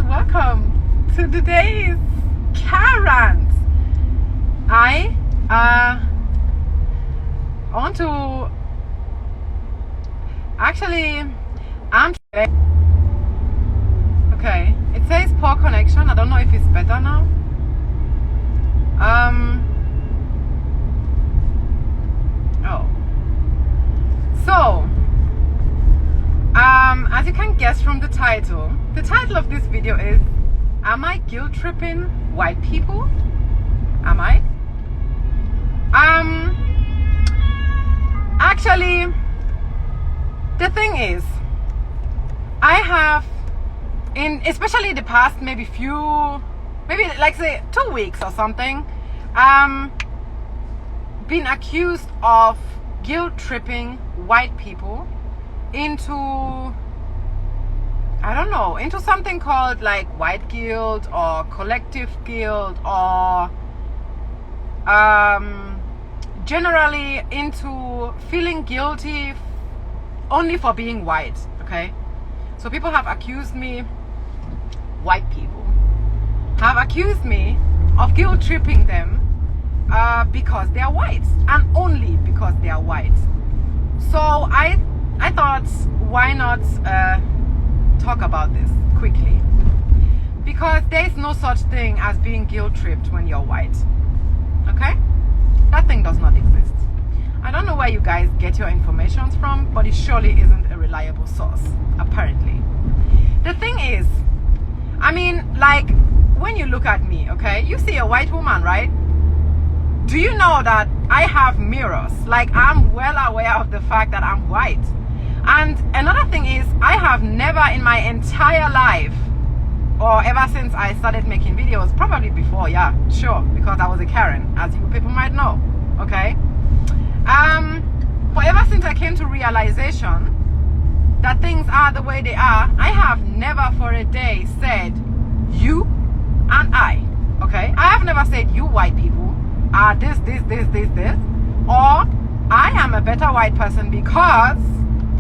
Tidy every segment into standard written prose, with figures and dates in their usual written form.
welcome to today's car rant. I want to actually okay, it says poor connection. I don't know if it's better now. As you can guess from the title of this video is, am I guilt tripping white people? Am I? Actually, the thing is, I have, especially the past maybe like say 2 weeks or something, been accused of guilt tripping white people into, I don't know, into something called like white guilt or collective guilt, or generally into feeling guilty only for being white. Okay, so people have accused me, white people have accused me of guilt tripping them because they are white, and only because they are white. So I thought, why not talk about this quickly, because there is no such thing as being guilt tripped when you're white. Okay, that thing does not exist. I don't know where you guys get your information from, but it surely isn't a reliable source, apparently. The thing is, I mean, like, when you look at me, okay, you see a white woman, right? Do you know that I have mirrors? Like, I'm well aware of the fact that I'm white. And another thing is, I have never in my entire life, or ever since I started making videos, probably before, yeah, sure, because I was a Karen, as you people might know, okay? But ever since I came to realization that things are the way they are, I have never for a day said you and I, okay? I have never said you white people are this, or I am a better white person because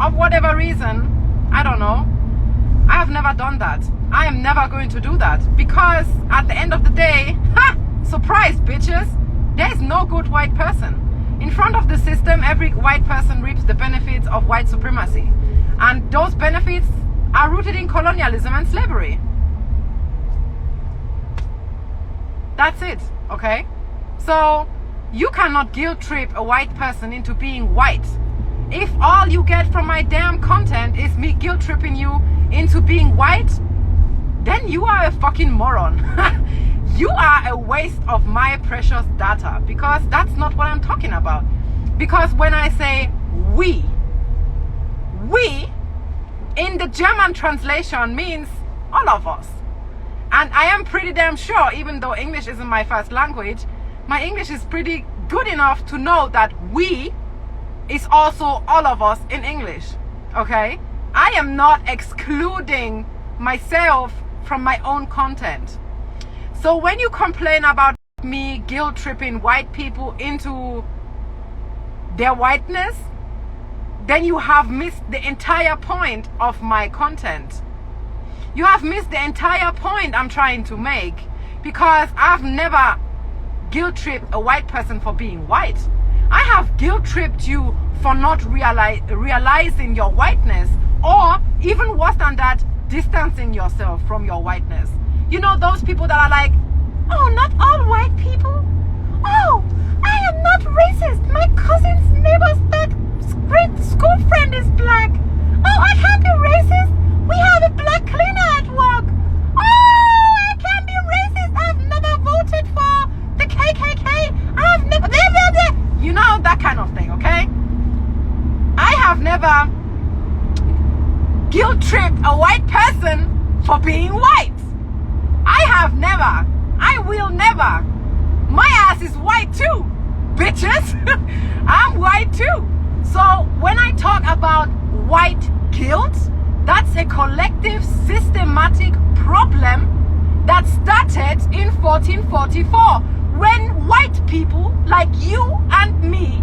of whatever reason, I don't know. I have never done that. I am never going to do that, because at the end of the day, surprise bitches, there is no good white person. In front of the system, every white person reaps the benefits of white supremacy, and those benefits are rooted in colonialism and slavery. That's it, okay? So you cannot guilt trip a white person into being white. If all you get from my damn content is me guilt tripping you into being white, then you are a fucking moron. You are a waste of my precious data, because that's not what I'm talking about. Because when I say we in the German translation means all of us. And I am pretty damn sure, even though English isn't my first language, my English is pretty good enough to know that we is also all of us in English, okay? I am not excluding myself from my own content. So when you complain about me guilt tripping white people into their whiteness, then you have missed the entire point of my content. You have missed the entire point I'm trying to make, because I've never guilt tripped a white person for being white. I have guilt tripped you for not realizing your whiteness, or even worse than that, distancing yourself from your whiteness. You know, those people that are like, oh, not all white people? Oh, I am not racist. My cousin's neighbor's great school friend is black. Oh, I can't be racist. We have a black cleaner at work. Oh, I can't be racist. I've never voted for the KKK. I've never, you know, that kind of thing, okay? I have never guilt tripped a white person for being white. I have never. I will never. My ass is white too, bitches. I'm white too. So when I talk about white guilt, that's a collective systematic problem that started in 1444, when white people like you and me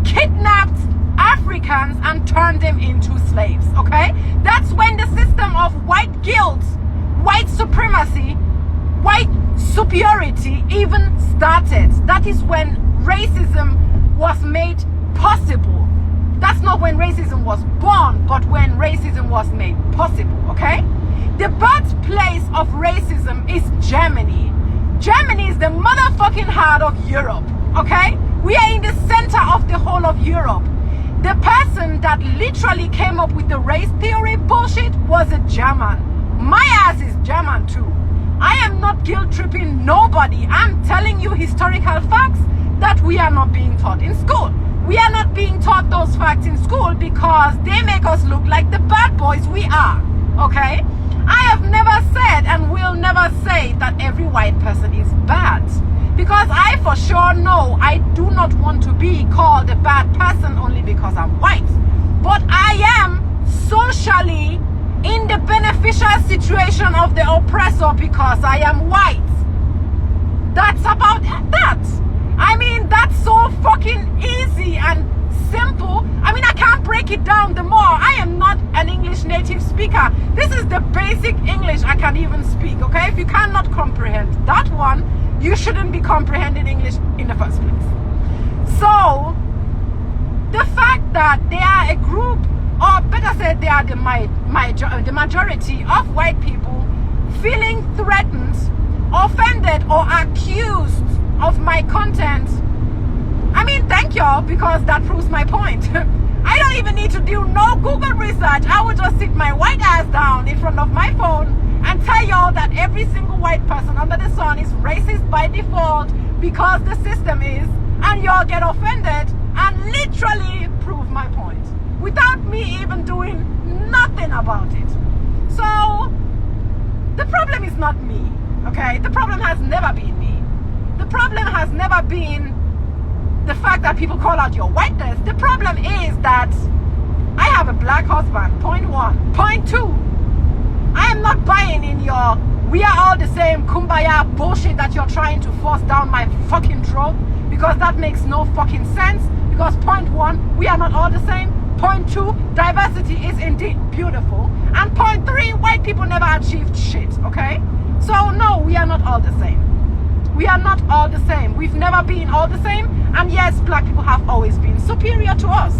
kidnapped Africans and turned them into slaves, okay? That's when the system of white guilt, white supremacy, superiority even started. That is when racism was made possible. That's not when racism was born, but when racism was made possible, okay? The birthplace of racism is Germany. Germany is the motherfucking heart of Europe, okay? We are in the center of the whole of Europe. The person that literally came up with the race theory bullshit was a German. My ass is German too. I am not guilt-tripping nobody. I'm telling you historical facts that we are not being taught in school. We are not being taught those facts in school because they make us look like the bad boys we are, okay? I have never said and will never say that every white person is bad, because I for sure know I do not want to be called a bad person only because I'm white. But I am socially in the beneficial situation of the oppressor because I am white. That's about that. I mean, that's so fucking easy and simple. I mean, I can't break it down the more. I am not an English native speaker. This is the basic English I can even speak, okay? If you cannot comprehend that one, you shouldn't be comprehending English in the first place. So, the fact that they are a group, or better said, they are the majority of white people feeling threatened, offended, or accused of my content, I mean, thank y'all, because that proves my point. I don't even need to do no Google research. I would just sit my white ass down in front of my phone and tell y'all that every single white person under the sun is racist by default because the system is, and y'all get offended and literally prove my point without me even doing nothing about it. So the problem is not me, okay? The problem has never been me. The problem has never been the fact that people call out your whiteness. The problem is that I have a black husband, point one. Point two, I am not buying in your we are all the same kumbaya bullshit that you're trying to force down my fucking throat, because that makes no fucking sense. Because point one, we are not all the same. Point two, diversity is indeed beautiful. And point three, white people never achieved shit, okay? So no, we are not all the same. We are not all the same. We've never been all the same. And yes, black people have always been superior to us.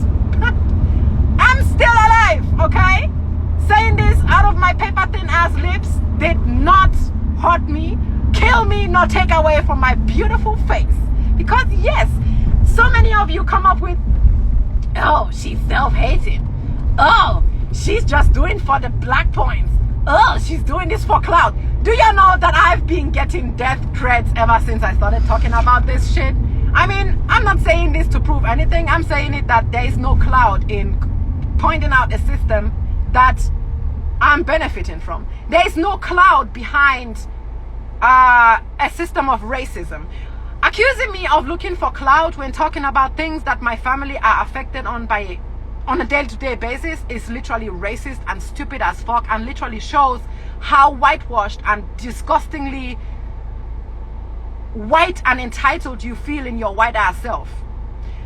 I'm still alive, okay? Saying this out of my paper thin ass lips did not hurt me, kill me, nor take away from my beautiful face. Because yes, so many of you come up with, oh, she's self-hating. Oh, she's just doing for the black points. Oh, she's doing this for clout. Do you know that I've been getting death threats ever since I started talking about this shit? I mean, I'm not saying this to prove anything. I'm saying it that there is no clout in pointing out a system that I'm benefiting from. There is no clout behind a system of racism. Accusing me of looking for clout when talking about things that my family are affected on a day-to-day basis is literally racist and stupid as fuck, and literally shows how whitewashed and disgustingly white and entitled you feel in your white ass self.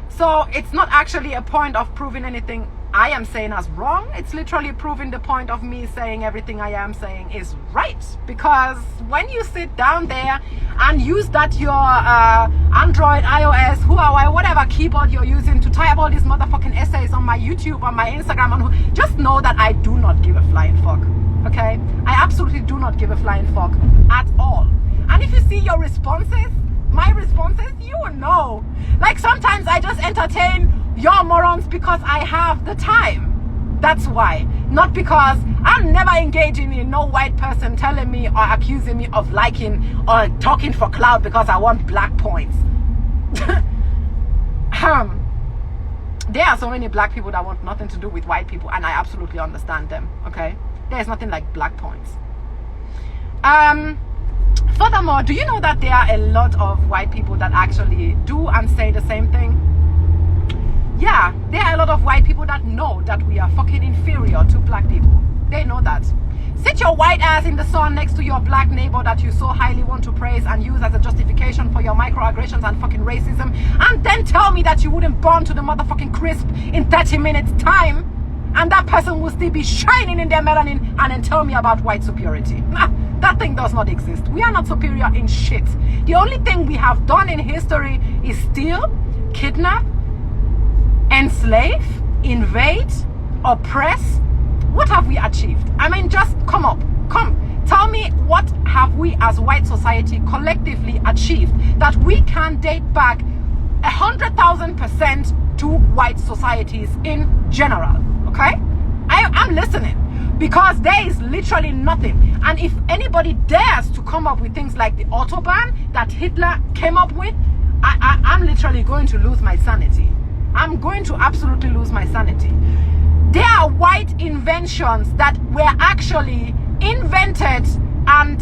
So it's not actually a point of proving anything I am saying as wrong. It's literally proving the point of me saying everything I am saying is right. Because when you sit down there and use that your Android, iOS, Huawei, whatever keyboard you're using to type all these motherfucking essays on my YouTube, on my Instagram, just know that I do not give a flying fuck. Okay? I absolutely do not give a flying fuck at all. And if you see your responses, my responses, you will know. Like sometimes I just entertain your morons because I have the time. That's why. Not because I'm never engaging in no white person telling me or accusing me of liking or talking for clout because I want black points. There are so many black people that want nothing to do with white people, and I absolutely understand them, okay? There's nothing like black points. Furthermore, do you know that there are a lot of white people that actually do and say the same thing? Yeah, there are a lot of white people that know that we are fucking inferior to black people. They know that. Sit your white ass in the sun next to your black neighbor that you so highly want to praise and use as a justification for your microaggressions and fucking racism, and then tell me that you wouldn't burn to the motherfucking crisp in 30 minutes time, and that person will still be shining in their melanin, and then tell me about white superiority. That thing does not exist. We are not superior in shit. The only thing we have done in history is steal, kidnap, enslave, invade, oppress. What have we achieved? I mean, just come. Tell me, what have we as white society collectively achieved that we can date back 100,000% to white societies in general? Okay? I'm listening, because there is literally nothing. And if anybody dares to come up with things like the Autobahn that Hitler came up with, I'm literally going to lose my sanity. I'm going to absolutely lose my sanity. There are white inventions that were actually invented and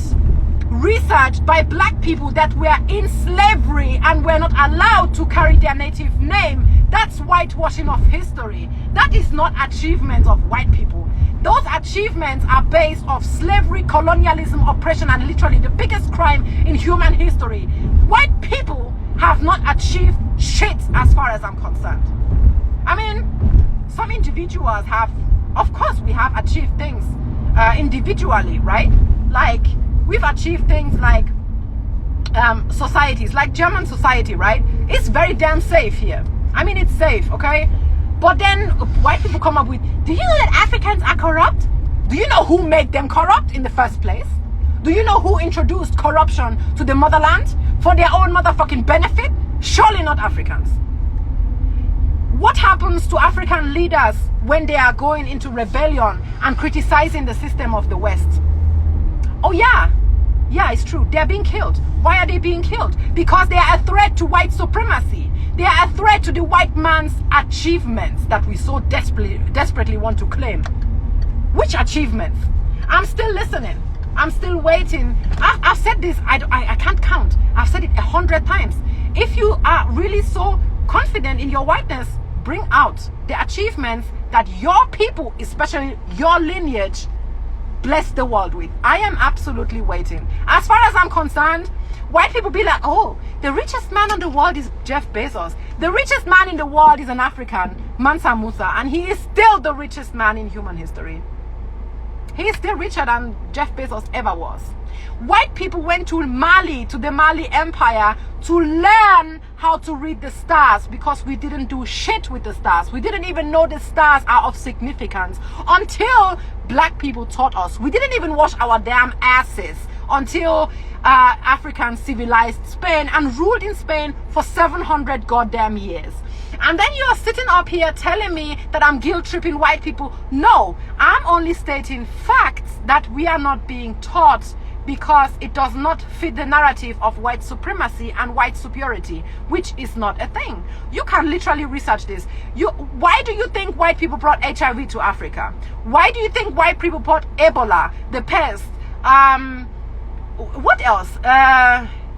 researched by black people that were in slavery and were not allowed to carry their native name. That's whitewashing of history. That is not achievements of white people. Those achievements are based off slavery, colonialism, oppression, and literally the biggest crime in human history. White people have not achieved shit as far as I'm concerned. I mean, some individuals have, of course, we have achieved things individually, right? Like, we've achieved things like societies, like German society, right? It's very damn safe here. I mean, it's safe, okay? But then white people come up with, do you know that Africans are corrupt? Do you know who made them corrupt in the first place? Do you know who introduced corruption to the motherland for their own motherfucking benefit? Surely not Africans. What happens to African leaders when they are going into rebellion and criticizing the system of the West? Oh yeah, it's true. They're being killed. Why are they being killed? Because they are a threat to white supremacy. They are a threat to the white man's achievements that we so desperately want to claim. Which achievements? I'm still listening. I'm still waiting. I've said this, I can't count. I've said it 100 times. If you are really so confident in your whiteness, bring out the achievements that your people, especially your lineage, bless the world with. I am absolutely waiting. As far as I'm concerned, white people be like, oh, the richest man in the world is Jeff Bezos. The richest man in the world is an African, Mansa Musa, and he is still the richest man in human history. He is still richer than Jeff Bezos ever was. White people went to Mali, to the Mali Empire, to learn how to read the stars, because we didn't do shit with the stars. We didn't even know the stars are of significance until black people taught us. We didn't even wash our damn asses until Africans civilized Spain and ruled in Spain for 700 goddamn years. And then you're sitting up here telling me that I'm guilt-tripping white people. No, I'm only stating facts that we are not being taught, because it does not fit the narrative of white supremacy and white superiority, which is not a thing. You can literally research this. Why do you think white people brought HIV to Africa? Why do you think white people brought Ebola, the pest? What else?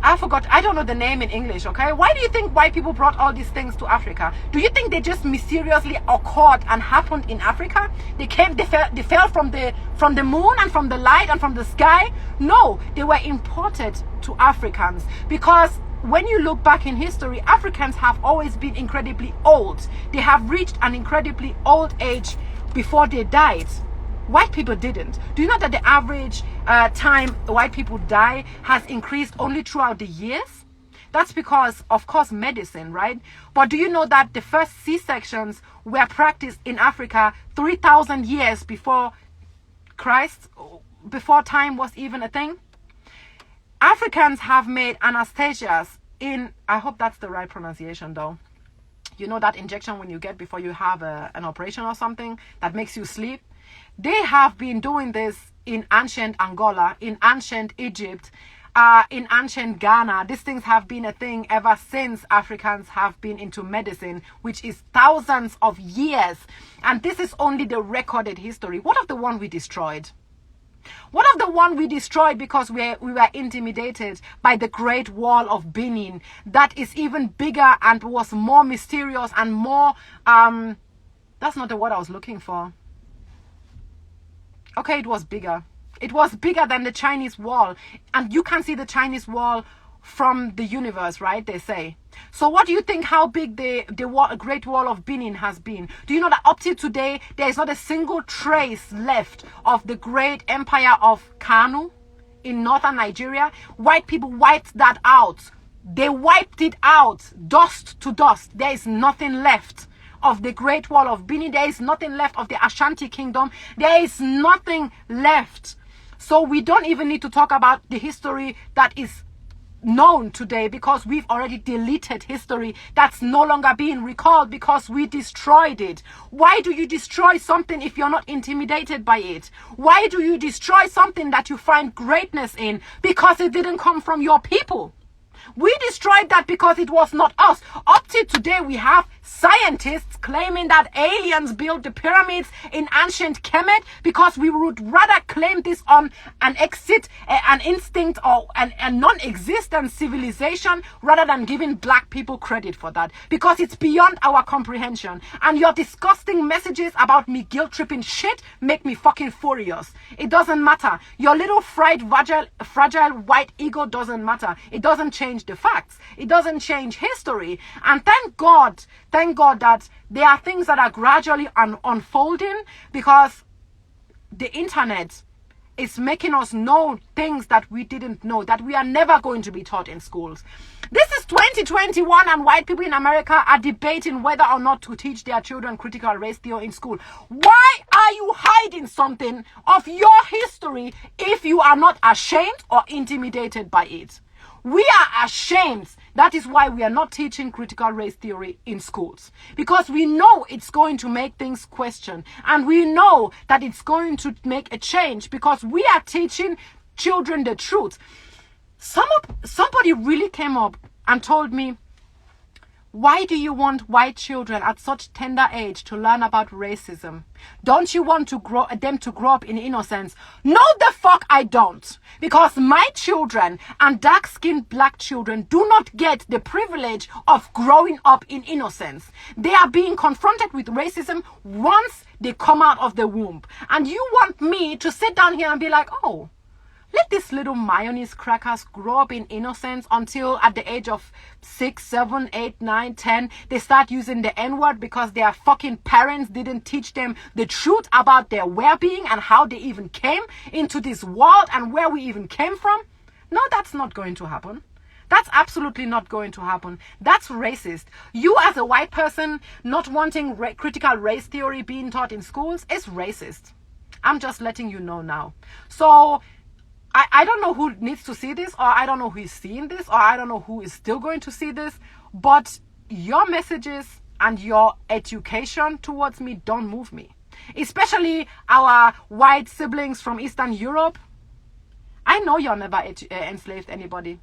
I forgot. I don't know the name in English, okay? Why do you think white people brought all these things to Africa? Do you think they just mysteriously occurred and happened in Africa? They fell from the moon and from the light and from the sky? No, they were imported to Africans, because when you look back in history, Africans have always been incredibly old. They have reached an incredibly old age before they died. White people didn't. Do you know that the average time white people die has increased only throughout the years? That's because, of course, medicine, right? But do you know that the first C-sections were practiced in Africa 3,000 years before Christ, before time was even a thing? Africans have made anesthesias in, I hope that's the right pronunciation though. You know that injection when you get before you have an operation or something that makes you sleep? They have been doing this in ancient Angola, in ancient Egypt, in ancient Ghana. These things have been a thing ever since Africans have been into medicine, which is thousands of years. And this is only the recorded history. What of the one we destroyed? What of the one we destroyed because we were intimidated by the Great Wall of Benin, that is even bigger and was more mysterious and more, that's not the word I was looking for. Okay, it was bigger. It was bigger than the Chinese wall. And you can see the Chinese wall from the universe, right? They say. So what do you think how big the Great Wall of Benin has been? Do you know that up till today, there is not a single trace left of the great empire of Kanu in northern Nigeria, white people wiped that out. They wiped it out, dust to dust. There is nothing left of the Great Wall of Benin. There is nothing left of the Ashanti Kingdom. There is nothing left. So we don't even need to talk about the history that is known today, because we've already deleted history that's no longer being recalled because we destroyed it. Why do you destroy something if you're not intimidated by it? Why do you destroy something that you find greatness in? Because it didn't come from your people. We destroyed that because it was not us. Up to today, we have scientists claiming that aliens built the pyramids in ancient Kemet, because we would rather claim this on an instinct or a non-existent civilization rather than giving black people credit for that, because it's beyond our comprehension. And your disgusting messages about me guilt-tripping shit make me fucking furious. It doesn't matter. Your little fragile white ego doesn't matter. It doesn't change the facts. It doesn't change history. And thank God that there are things that are gradually unfolding, because the internet is making us know things that we didn't know, that we are never going to be taught in schools. This is 2021 and white people in America are debating whether or not to teach their children critical race theory in school. Why are you hiding something of your history if you are not ashamed or intimidated by it? We are ashamed. That is why we are not teaching critical race theory in schools. Because we know it's going to make things question. And we know that it's going to make a change, because we are teaching children the truth. Somebody really came up and told me, why do you want white children at such tender age to learn about racism? Don't you want them to grow up in innocence? No, the fuck I don't. Because my children and dark-skinned black children do not get the privilege of growing up in innocence. They are being confronted with racism once they come out of the womb. And you want me to sit down here and be like, oh, let these little mayonnaise crackers grow up in innocence until at the age of 6, 7, 8, 9, 10, they start using the N-word because their fucking parents didn't teach them the truth about their well-being and how they even came into this world and where we even came from. No, that's not going to happen. That's absolutely not going to happen. That's racist. You as a white person not wanting critical race theory being taught in schools is racist. I'm just letting you know now. So I don't know who needs to see this, or I don't know who is seeing this, or I don't know who is still going to see this, but your messages and your education towards me don't move me. Especially our white siblings from Eastern Europe. I know you're never enslaved anybody.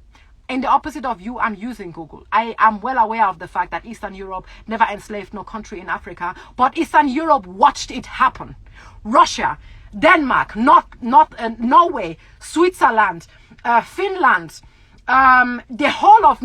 In the opposite of you, I'm using Google. I am well aware of the fact that Eastern Europe never enslaved no country in Africa, but Eastern Europe watched it happen. Russia, Denmark, Norway, Switzerland, Finland, the whole of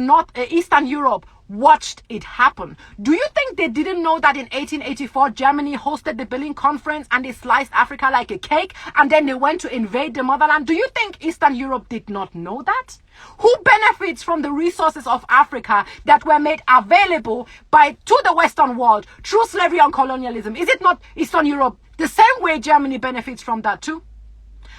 Eastern Europe watched it happen. Do you think they didn't know that in 1884 Germany hosted the Berlin Conference and they sliced Africa like a cake and then they went to invade the motherland? Do you think Eastern Europe did not know that? Who benefits from the resources of Africa that were made available to the Western world through slavery and colonialism? Is it not Eastern Europe? The same way Germany benefits from that too.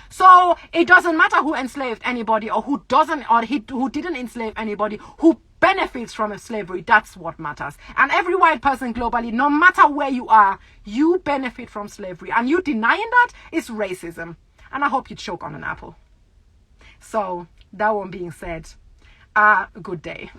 So it doesn't matter who enslaved anybody or who didn't enslave anybody, who benefits from slavery. That's what matters. And every white person globally, no matter where you are, you benefit from slavery. And you denying that is racism. And I hope you choke on an apple. So that one being said, good day.